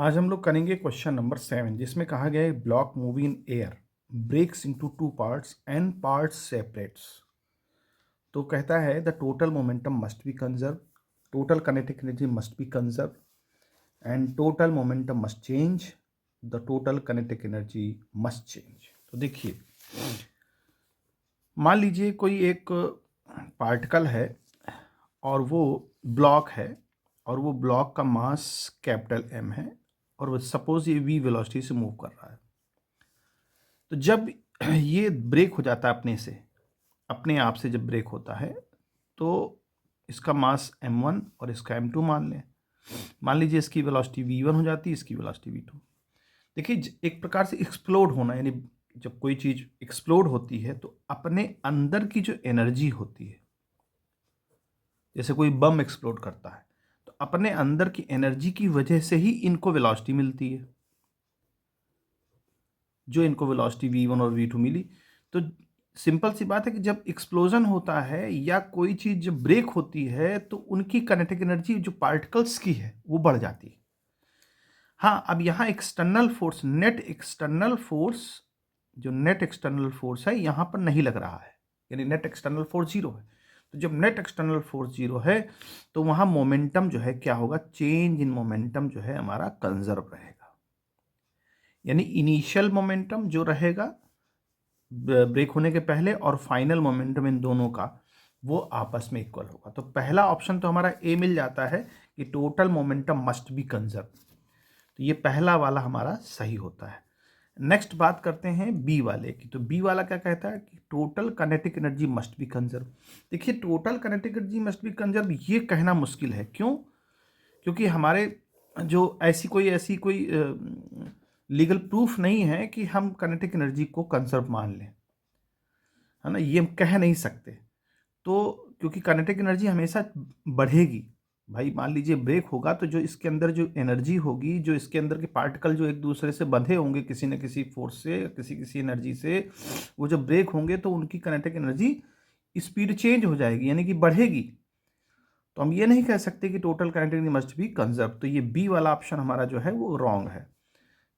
आज हम लोग करेंगे क्वेश्चन नंबर 7 जिसमें कहा गया है block moving in air breaks into two parts and parts separates. तो कहता है the total momentum must be conserve, total kinetic energy must be conserve and total momentum must change, the total kinetic energy must change. तो देखिए, मान लीजिए कोई एक particle है और वो ब्लॉक है और वो ब्लॉक का मास कैपिटल एम है और सपोज ये वी वेलोसिटी से मूव कर रहा है। तो जब ये ब्रेक हो जाता है अपने आप से जब ब्रेक होता है तो इसका मास m1 और इसका m2 मान लें। मान लीजिए इसकी वेलोसिटी v1 हो जाती है, इसकी वेलोसिटी v2। देखिए, एक प्रकार से एक्सप्लोड होना, यानी जब कोई चीज एक्सप्लोड होती है तो अपने अंदर की जो एनर्जी होती है, जैसे कोई बम एक्सप्लोड करता है तो अपने अंदर की एनर्जी की वजह से ही इनको वेलोसिटी मिलती है, जो इनको वेलोसिटी v1 और v2 मिली। तो सिंपल सी बात है कि जब एक्सप्लोजन होता है या कोई चीज जब ब्रेक होती है तो उनकी काइनेटिक एनर्जी जो पार्टिकल्स की है वो बढ़ जाती है। हाँ, अब यहाँ external force, net external force है यहाँ पर नहीं लग रहा है, यानी नेट एक्सटर्नल फोर्स जीरो है। तो जब नेट एक्सटर्नल फोर्स जीरो है तो वहाँ मोमेंटम जो है क्या होगा, चेंज इन मोमेंटम जो है हमारा कंजर्व रहेगा। यानी इनिशियल मोमेंटम जो रहेगा ब्रेक होने के पहले और फाइनल मोमेंटम इन दोनों का वो आपस में इक्वल होगा। तो पहला ऑप्शन तो हमारा ए मिल जाता है कि total momentum must be conserve. तो ये पहला वाला हमारा सही होता है। नेक्स्ट बात करते हैं बी वाले की। तो बी वाला क्या कहता है कि total kinetic energy must be conserve. देखिए, total kinetic energy must be conserve ये कहना मुश्किल है। क्यों? क्योंकि हमारे जो ऐसी कोई लीगल प्रूफ नहीं है कि हम काइनेटिक एनर्जी को कंजर्व मान लें, है ना, ये हम कह नहीं सकते। तो क्योंकि काइनेटिक एनर्जी हमेशा बढ़ेगी। भाई मान लीजिए ब्रेक होगा तो जो इसके अंदर जो एनर्जी होगी, जो इसके अंदर के पार्टिकल जो एक दूसरे से बंधे होंगे किसी न किसी फोर्स से, किसी एनर्जी से, वो जब ब्रेक होंगे तो उनकी काइनेटिक एनर्जी स्पीड चेंज हो जाएगी, यानी कि बढ़ेगी। तो हम ये नहीं कह सकते कि total kinetic energy must be conserve. तो ये बी वाला ऑप्शन हमारा जो है वो रॉन्ग है।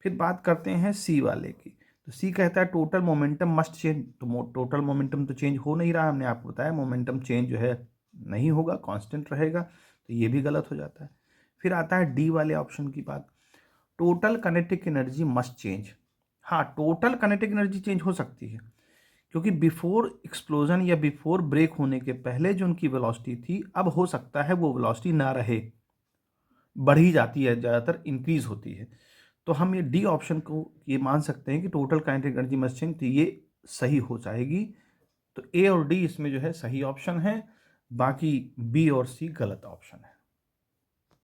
फिर बात करते हैं सी वाले की। तो सी कहता है टोटल मोमेंटम मस्ट चेंज। तो टोटल मोमेंटम तो चेंज हो नहीं रहा, हमने आपको बताया मोमेंटम चेंज जो है नहीं होगा, कांस्टेंट रहेगा। तो ये भी गलत हो जाता है। फिर आता है डी वाले ऑप्शन की बात, total kinetic energy must change. हाँ, टोटल काइनेटिक एनर्जी चेंज हो सकती है क्योंकि बिफोर एक्सप्लोजन या बिफोर ब्रेक होने के पहले जो उनकी वेलोसिटी थी, अब हो सकता है वो वेलोसिटी ना रहे, बढ़ी जाती है, ज़्यादातर इंक्रीज होती है। तो हम ये डी ऑप्शन को ये मान सकते हैं कि total kinetic energy must change, तो ये सही हो जाएगी। तो ए और डी इसमें जो है सही ऑप्शन है, बाकी बी और सी गलत ऑप्शन है।